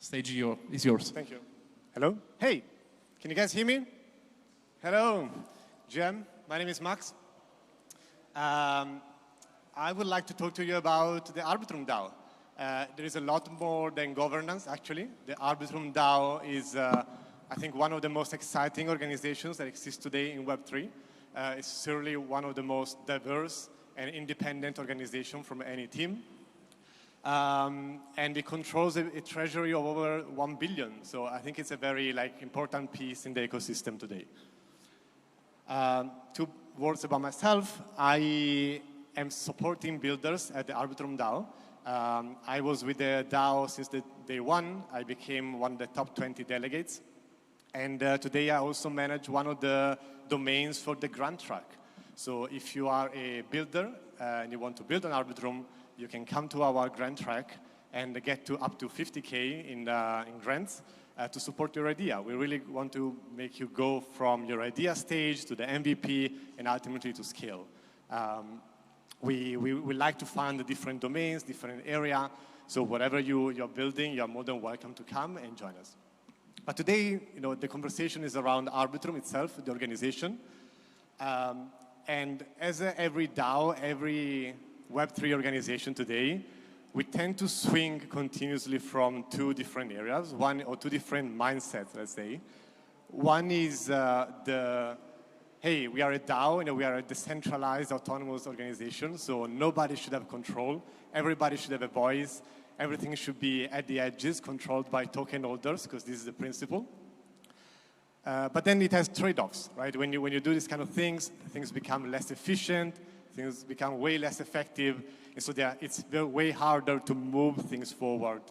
Stage is yours. Thank you. Hello? Hey, can you guys hear me? Hello, Jem. My name is Max. I would like to talk to you about the Arbitrum DAO. There is a lot more than governance, actually. The Arbitrum DAO is, I think, one of the most exciting organizations that exists today in Web3. It's certainly one of the most diverse and independent organizations from any team. And it controls a treasury of over 1 billion. So I think it's a very important piece in the ecosystem today. 2 words about myself. I am supporting builders at the Arbitrum DAO. I was with the DAO since day 1. I became one of the top 20 delegates. And today I also manage one of the domains for the grant track. So if you are a builder and you want to build an Arbitrum, you can come to our grant track and get to up to 50K in grants to support your idea. We really want to make you go from your idea stage to the MVP and ultimately to scale. We like to fund different domains, different area. So whatever you're building, you're more than welcome to come and join us. But today, the conversation is around Arbitrum itself, the organization. And as every DAO, every Web3 organization today, we tend to swing continuously from 2 different areas, 2 different mindsets, let's say. One is hey, we are a DAO, we are a decentralized autonomous organization, so nobody should have control. Everybody should have a voice. Everything should be at the edges, controlled by token holders, because this is the principle. But then it has trade-offs, right? When you do these kind of things become less efficient, things become way less effective, and so it's way harder to move things forward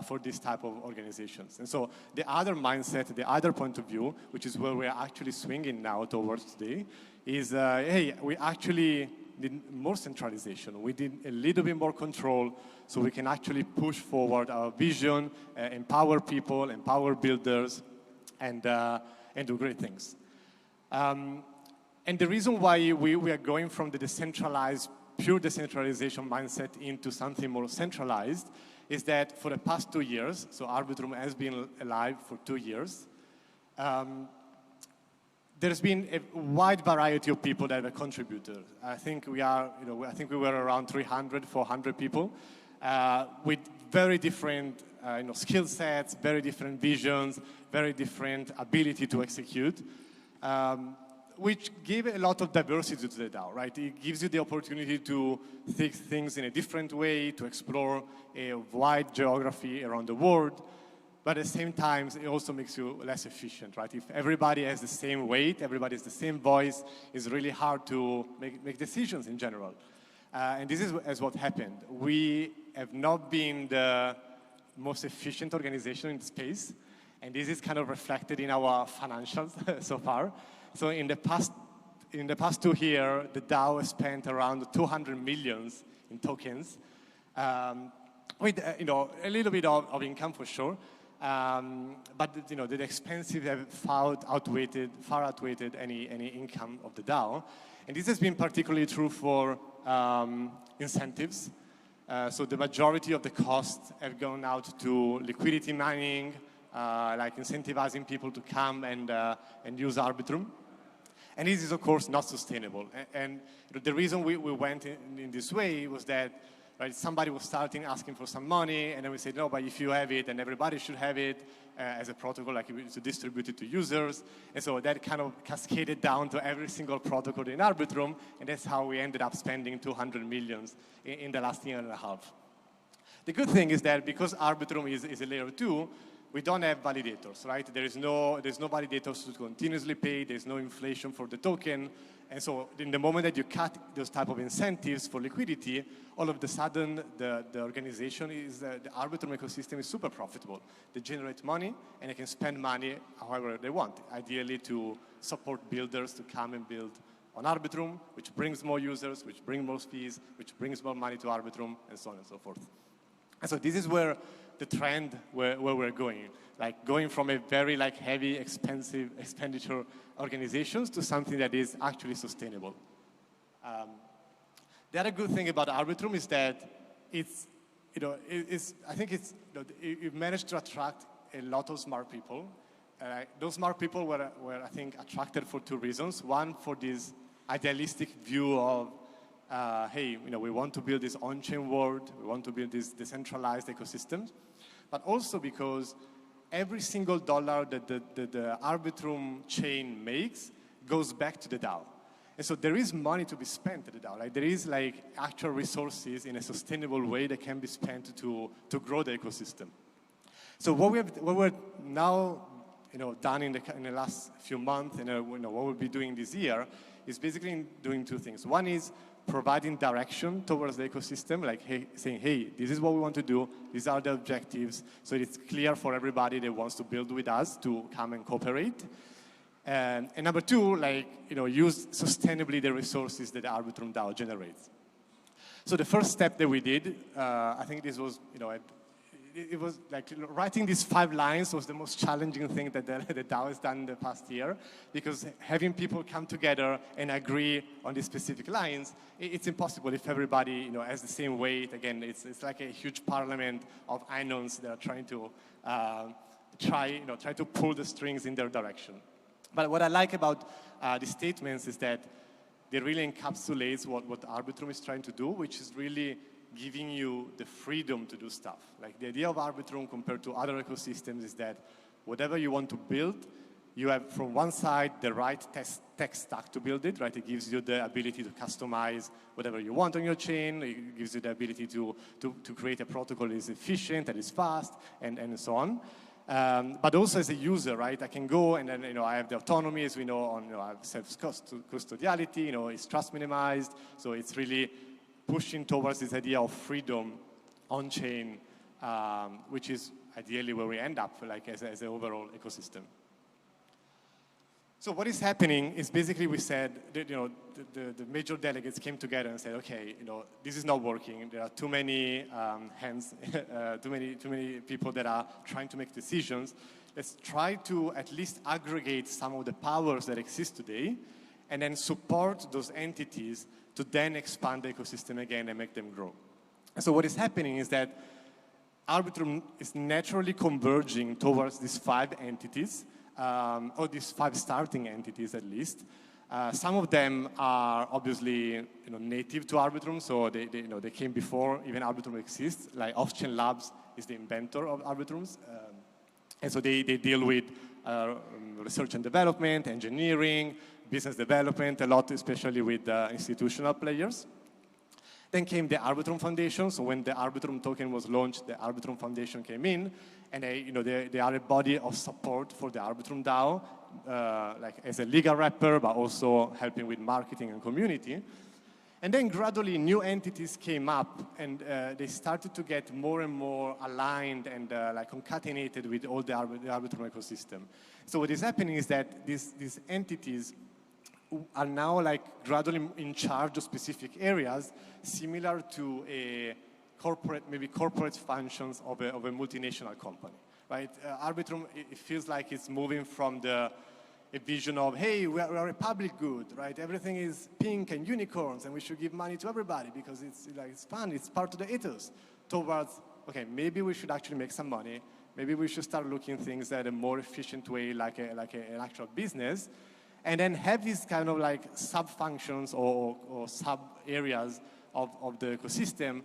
for this type of organizations. And so the other mindset, the other point of view, which is where we're actually swinging now towards today, is, hey, we actually need more centralization. We need a little bit more control so we can actually push forward our vision, empower people, empower builders, and do great things. And the reason why we are going from the decentralized, pure decentralization mindset into something more centralized is that for the past 2 years, so Arbitrum has been alive for 2 years, there's been a wide variety of people that have contributed. I think we were around 300, 400 people with very different skill sets, very different visions, very different ability to execute. Which give a lot of diversity to the DAO, right? It gives you the opportunity to think things in a different way, to explore a wide geography around the world, but at the same time, it also makes you less efficient, right? If everybody has the same weight, everybody has the same voice, it's really hard to make decisions in general. And this is what happened. We have not been the most efficient organization in the space, and this is kind of reflected in our financials so far. So in the past 2 years, the DAO has spent around 200 million in tokens, with a little bit of income for sure, but the expenses have far outweighed any income of the DAO, and this has been particularly true for incentives. So the majority of the costs have gone out to liquidity mining, like incentivizing people to come and use Arbitrum. And this is, of course, not sustainable. And the reason we went in this way was that somebody was starting asking for some money, and then we said, no, but if you have it, then everybody should have it as a protocol, like to distribute it to users. And so that kind of cascaded down to every single protocol in Arbitrum, and that's how we ended up spending 200 million in the last year and a half. The good thing is that because Arbitrum is a layer 2, we don't have validators, right? There's no validators to continuously pay. There's no inflation for the token. And so in the moment that you cut those type of incentives for liquidity, all of a sudden the organization the Arbitrum ecosystem is super profitable. They generate money and they can spend money however they want, ideally to support builders to come and build on Arbitrum, which brings more users, which brings more fees, which brings more money to Arbitrum, and so on and so forth. And so this is where the trend where we're going, going from a very heavy, expensive expenditure organizations to something that is actually sustainable. The other good thing about Arbitrum is that it's I think it's, you've managed to attract a lot of smart people. Those smart people were, I think, attracted for two reasons. One, for this idealistic view of, hey, we want to build this on-chain world, we want to build this decentralized ecosystem, but also because every single dollar that the Arbitrum chain makes goes back to the DAO. And so there is money to be spent at the DAO. Like, there is actual resources in a sustainable way that can be spent to grow the ecosystem. So what we're now done in the last few months, and what we'll be doing this year, is basically doing two things. One is providing direction towards the ecosystem, like saying, hey, this is what we want to do, these are the objectives, so it's clear for everybody that wants to build with us to come and cooperate. And number two, use sustainably the resources that the Arbitrum DAO generates. So the first step that we did, I think this was, it was like writing these 5 lines was the most challenging thing that the DAO has done in the past year, because having people come together and agree on these specific lines, it's impossible if everybody has the same weight. Again, it's like a huge parliament of Ainons that are trying to try to pull the strings in their direction. But what I like about the statements is that they really encapsulates what Arbitrum is trying to do, which is really giving you the freedom to do stuff. Like, the idea of Arbitrum compared to other ecosystems is that whatever you want to build, you have from one side the right tech stack to build it, right? It gives you the ability to customize whatever you want on your chain. It gives you the ability to create a protocol that is efficient, that is fast, and so on. But also as a user, right? I can go and then, I have the autonomy, as we know, I have self-custodiality, it's trust minimized. So it's really pushing towards this idea of freedom on-chain, which is ideally where we end up, like as an overall ecosystem. So what is happening is basically we said that, the major delegates came together and said, okay, this is not working. There are too many hands, too many people that are trying to make decisions. Let's try to at least aggregate some of the powers that exist today, and then support those entities to then expand the ecosystem again and make them grow. And so what is happening is that Arbitrum is naturally converging towards these 5 entities, or these 5 starting entities at least. Some of them are obviously native to Arbitrum, so they came before even Arbitrum exists. Like Offchain Labs is the inventor of Arbitrums, and so they deal with research and development, engineering, business development, a lot, especially with institutional players. Then came the Arbitrum Foundation. So when the Arbitrum token was launched, the Arbitrum Foundation came in, and they are a body of support for the Arbitrum DAO, like as a legal wrapper, but also helping with marketing and community. And then gradually new entities came up, and they started to get more and more aligned and concatenated with all the Arbitrum ecosystem. So what is happening is that these entities are now gradually in charge of specific areas, similar to corporate functions of a multinational company, right? Arbitrum, it feels like it's moving from a vision of, hey, we are a public good, right? Everything is pink and unicorns, and we should give money to everybody because it's fun, it's part of the ethos, towards, okay, maybe we should actually make some money. Maybe we should start looking things at a more efficient way, like an actual business. And then have these kind of sub-functions or sub-areas of the ecosystem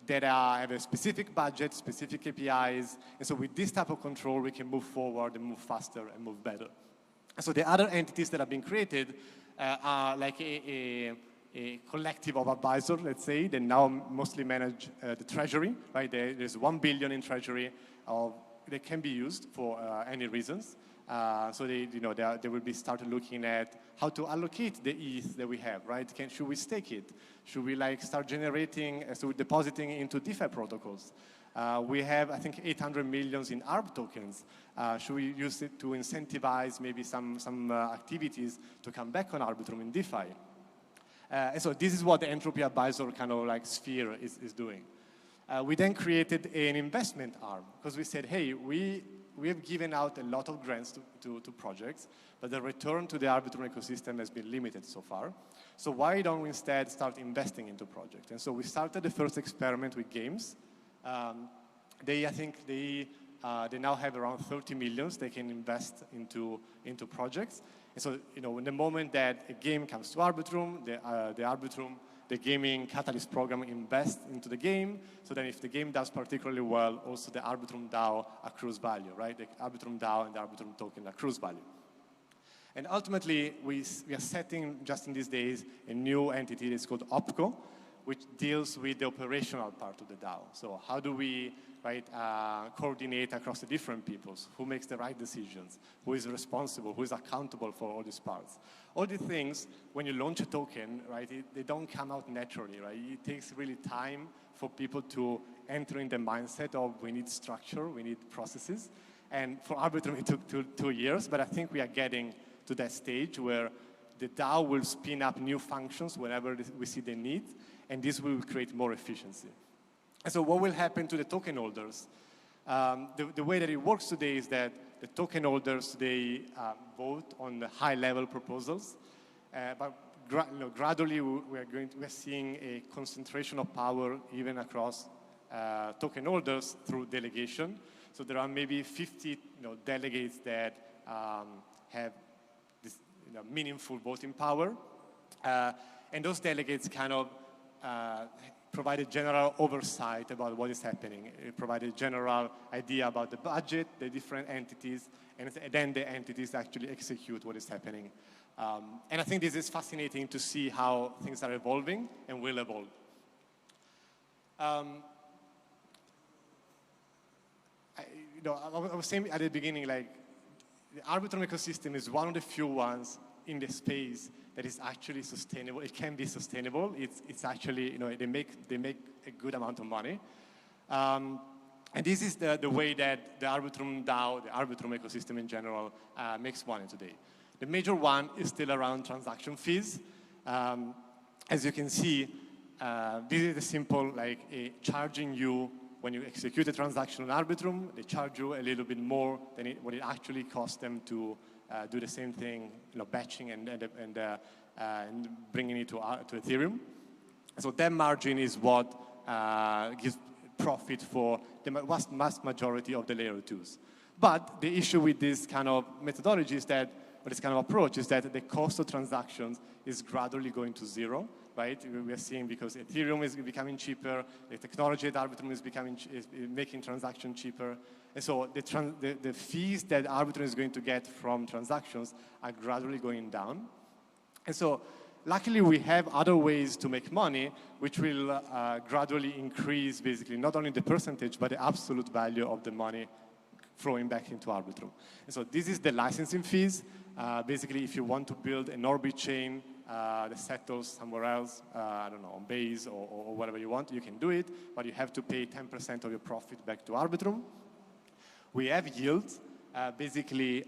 that have a specific budget, specific KPIs. And so with this type of control, we can move forward and move faster and move better. So the other entities that have been created are like a collective of advisors, let's say, that now mostly manage the treasury, right? There's 1 billion in treasury that can be used for any reasons. So they will be started looking at how to allocate the ETH that we have, right? Should we stake it? Should we start generating, so depositing into DeFi protocols? We have, I think, 800 million in ARB tokens. Should we use it to incentivize maybe some activities to come back on Arbitrum in DeFi? And so this is what the entropy advisor kind of sphere is doing. We then created an investment arm because we said, hey, we have given out a lot of grants to projects, but the return to the Arbitrum ecosystem has been limited so far. So why don't we instead start investing into projects? And so we started the first experiment with games. I think they now have around 30 millions they can invest into projects. And so, in the moment that a game comes to Arbitrum, the gaming catalyst program invests into the game. So then if the game does particularly well, also the Arbitrum DAO accrues value, right? The Arbitrum DAO and the Arbitrum token accrues value. And ultimately, we are setting, just in these days, a new entity that's called OpCo, which deals with the operational part of the DAO. So how do we coordinate across the different peoples? Who makes the right decisions? Who is responsible? Who is accountable for all these parts? All these things, when you launch a token, right, they don't come out naturally, right? It takes really time for people to enter in the mindset of we need structure, we need processes. And for Arbitrum, it took 2 years, but I think we are getting to that stage where the DAO will spin up new functions whenever we see the need, and this will create more efficiency. And so what will happen to the token holders? The way that it works today is that the token holders, they vote on the high-level proposals, but gradually we are seeing a concentration of power even across token holders through delegation. So there are maybe 50 delegates that have this meaningful voting power, and those delegates kind of provide a general oversight about what is happening. It provide a general idea about the budget, the different entities, and then the entities actually execute what is happening. And I think this is fascinating to see how things are evolving and will evolve. I was saying at the beginning, like, the Arbitrum ecosystem is one of the few ones in the space that is actually sustainable. It can be sustainable. It's actually, they make a good amount of money. And this is the way that the Arbitrum DAO, the Arbitrum ecosystem in general, makes money today. The major one is still around transaction fees. As you can see, this is a simple, charging you when you execute a transaction on Arbitrum. They charge you a little bit more than what it actually costs them to do the same thing, batching and bringing it to Ethereum. So that margin is what gives profit for the vast majority of the layer 2s. But the issue with this kind of methodology is that, or this kind of approach, is that the cost of transactions is gradually going to zero, right? We are seeing, because Ethereum is becoming cheaper, the technology at Arbitrum is making transactions cheaper. And so the fees that Arbitrum is going to get from transactions are gradually going down. And so luckily we have other ways to make money, which will gradually increase basically not only the percentage, but the absolute value of the money flowing back into Arbitrum. And so this is the licensing fees. Basically, if you want to build an Orbit chain that settles somewhere else, I don't know, on Base or whatever you want, you can do it, but you have to pay 10% of your profit back to Arbitrum. We have yields. Basically,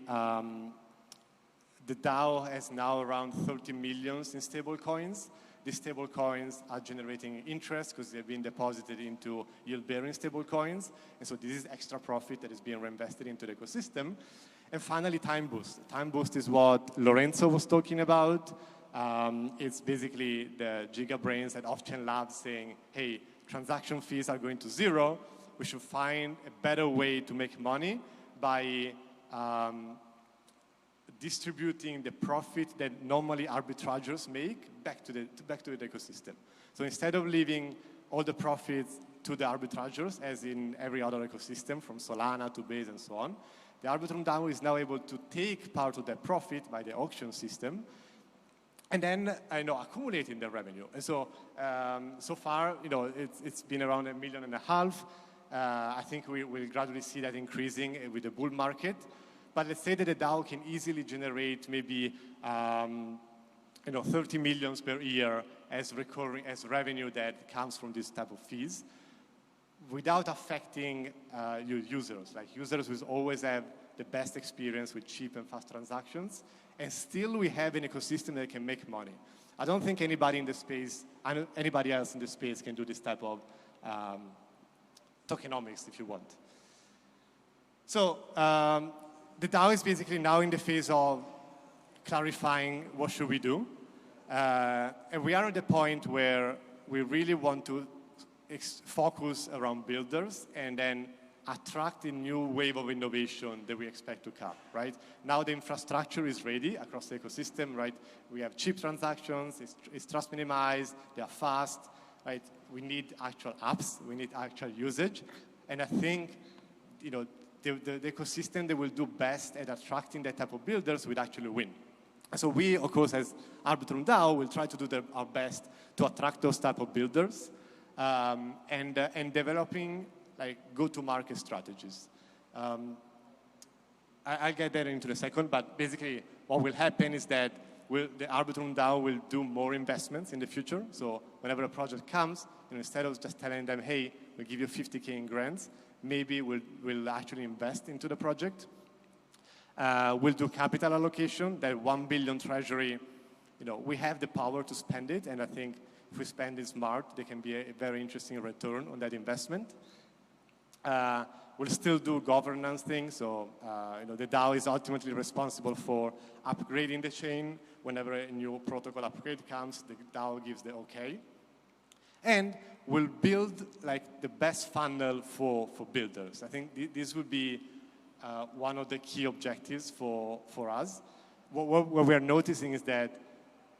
the DAO has now around 30 millions in stable coins. These stable coins are generating interest because they've been deposited into yield-bearing stable coins. And so this is extra profit that is being reinvested into the ecosystem. And finally, Time Boost. Time Boost is what Lorenzo was talking about. It's basically the gigabrains at Off-Chain Labs saying, hey, transaction fees are going to zero. We should find a better way to make money by distributing the profit that normally arbitrageurs make back to the ecosystem. So instead of leaving all the profits to the arbitrageurs, as in every other ecosystem, from Solana to Base and so on, the Arbitrum DAO is now able to take part of that profit by the auction system and then accumulating the revenue. And so, so far, it's been around $1.5 million. I think we will gradually see that increasing with the bull market. But let's say that the DAO can easily generate maybe 30 millions per year as revenue that comes from this type of fees, without affecting your users. Like, users will always have the best experience with cheap and fast transactions, and still we have an ecosystem that can make money. I don't think anybody else in the space can do this type of tokenomics, if you want. So the DAO is basically now in the phase of clarifying what should we do. And we are at the point where we really want to focus around builders and then attract a new wave of innovation that we expect to come, right? Now the infrastructure is ready across the ecosystem, right? We have cheap transactions, it's trust minimized, they are fast, right? We need actual apps, we need actual usage. And I think, the ecosystem that will do best at attracting that type of builders will actually win. So we, of course, as Arbitrum DAO, will try to do our best to attract those type of builders and developing go-to-market strategies. I'll get there into a second, but basically what will happen is that the Arbitrum DAO will do more investments in the future. So whenever a project comes, instead of just telling them, hey, we'll give you 50K in grants, maybe we'll actually invest into the project. We'll do capital allocation, that 1 billion treasury, we have the power to spend it, and I think if we spend it smart, there can be a very interesting return on that investment. We'll still do governance things, so the DAO is ultimately responsible for upgrading the chain. Whenever a new protocol upgrade comes, the DAO gives the okay. And we'll build the best funnel for builders. I think this would be one of the key objectives for us. What we're noticing is that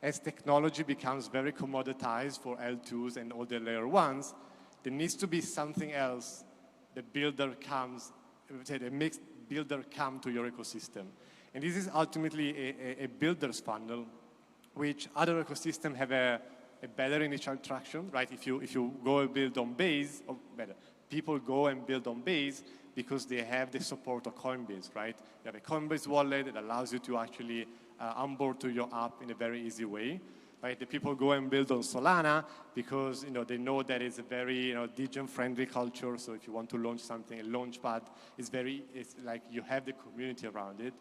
as technology becomes very commoditized for L2s and all the layer ones, there needs to be something else that makes builder come to your ecosystem. And this is ultimately a builder's funnel, which other ecosystems have a better initial traction, right? If you go and build on Base, or better, people go and build on Base because they have the support of Coinbase, right? You have a Coinbase wallet that allows you to actually onboard to your app in a very easy way. Right, the people go and build on Solana because they know that it's a very degen-friendly culture. So if you want to launch something, a launchpad it's like you have the community around it.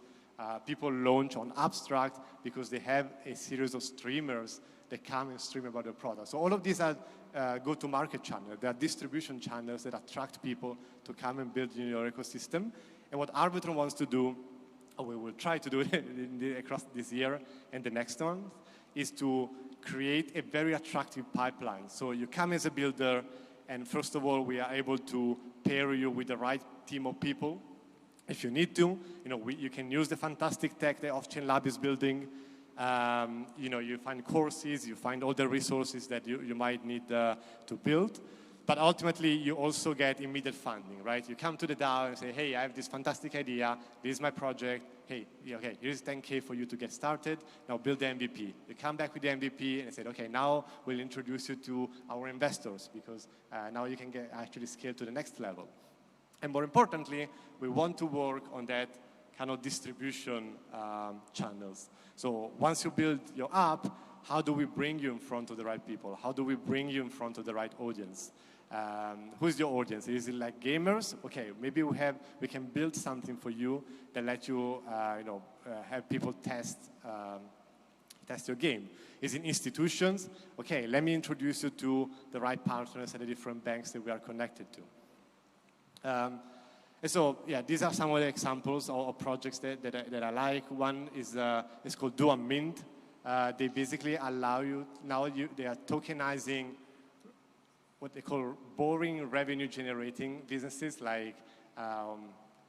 People launch on Abstract because they have a series of streamers that come and stream about their product. So all of these are go-to-market channels. They are distribution channels that attract people to come and build in your ecosystem. And what Arbitrum wants to do, or we will try to do it across this year and the next one, is to create a very attractive pipeline. So you come as a builder, and first of all, we are able to pair you with the right team of people. If you need to, you can use the fantastic tech that Off-Chain Lab is building. You find courses, you find all the resources that you might need to build. But ultimately, you also get immediate funding, right? You come to the DAO and say, hey, I have this fantastic idea. This is my project. Hey, okay, here's 10K for you to get started. Now build the MVP. You come back with the MVP and say, okay, now we'll introduce you to our investors because now you can actually scale to the next level. And more importantly, we want to work on that kind of distribution channels. So once you build your app, how do we bring you in front of the right people? How do we bring you in front of the right audience? Who's your audience? Is it like gamers? Okay, maybe we can build something for you that let you, have people test your game. Is it institutions? Okay, let me introduce you to the right partners at the different banks that we are connected to. And so, yeah, these are some of the examples of projects that I like. One is called Do and Mint. They basically allow you, they are tokenizing what they call boring revenue generating businesses like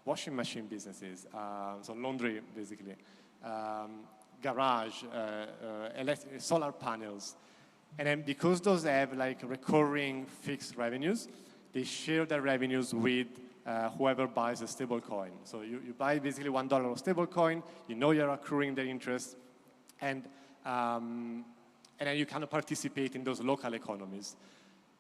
washing machine businesses, so laundry basically, garage, solar panels. And then because those have recurring fixed revenues, they share their revenues with whoever buys a stable coin. So you buy basically $1 of stable coin, you're accruing the interest, and then you kind of participate in those local economies.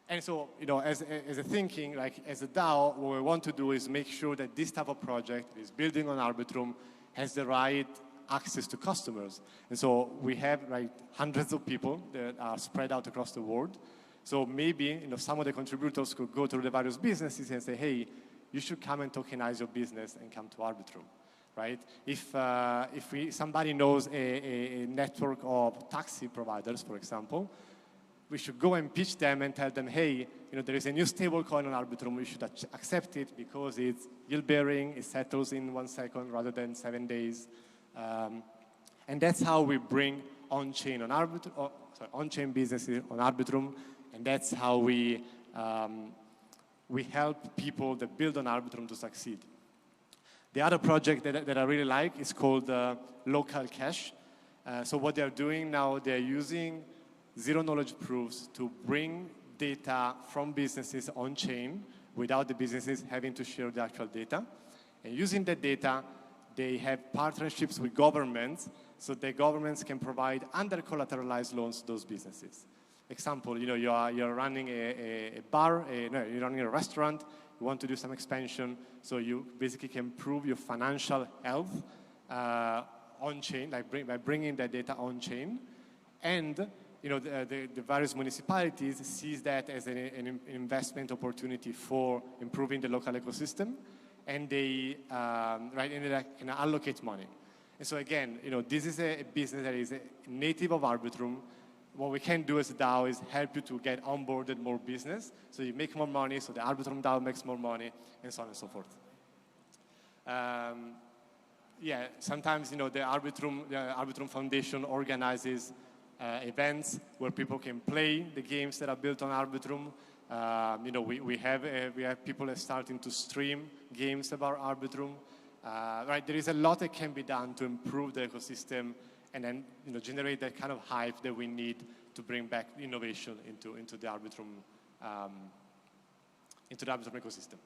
And so, as a thinking, as a DAO, what we want to do is make sure that this type of project is building on Arbitrum has the right access to customers. And so we have hundreds of people that are spread out across the world. So maybe some of the contributors could go to the various businesses and say, hey, you should come and tokenize your business and come to Arbitrum. Right? If somebody knows a network of taxi providers, for example, we should go and pitch them and tell them, hey, there is a new stable coin on Arbitrum, we should accept it because it's yield-bearing, it settles in 1 second rather than 7 days. And that's how we bring on-chain on Arbitrum, on-chain businesses on Arbitrum, and that's how we we help people that build on Arbitrum to succeed. The other project that I really like is called Local Cash. So what they're doing now, they're using zero-knowledge proofs to bring data from businesses on-chain without the businesses having to share the actual data. And using that data, they have partnerships with governments so the governments can provide under-collateralized loans to those businesses. Example, you're running a bar, you're running a restaurant, you want to do some expansion, so you basically can prove your financial health on-chain, by bringing that data on-chain. And the various municipalities sees that as an investment opportunity for improving the local ecosystem, and they can allocate money. And so again, this is a business that is native of Arbitrum. What we can do as a DAO is help you to get onboarded more business, so you make more money, so the Arbitrum DAO makes more money, and so on and so forth. Sometimes the Arbitrum Foundation organizes events where people can play the games that are built on Arbitrum. We have people that are starting to stream games about Arbitrum. There is a lot that can be done to improve the ecosystem and then generate that kind of hype that we need to bring back innovation into the Arbitrum ecosystem.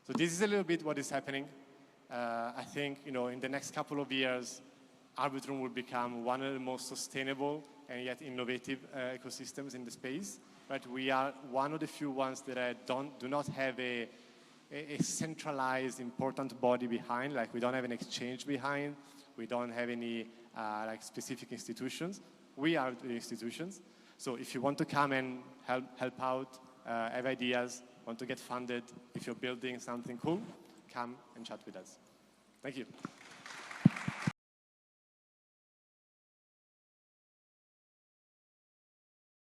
So this is a little bit what is happening. I think in the next couple of years, Arbitrum will become one of the most sustainable and yet innovative ecosystems in the space. Right? We are one of the few ones that do not have a centralized important body behind. Like we don't have an exchange behind. We don't have any specific institutions. We are the institutions. So if you want to come and help out, have ideas, want to get funded, if you're building something cool, come and chat with us. Thank you.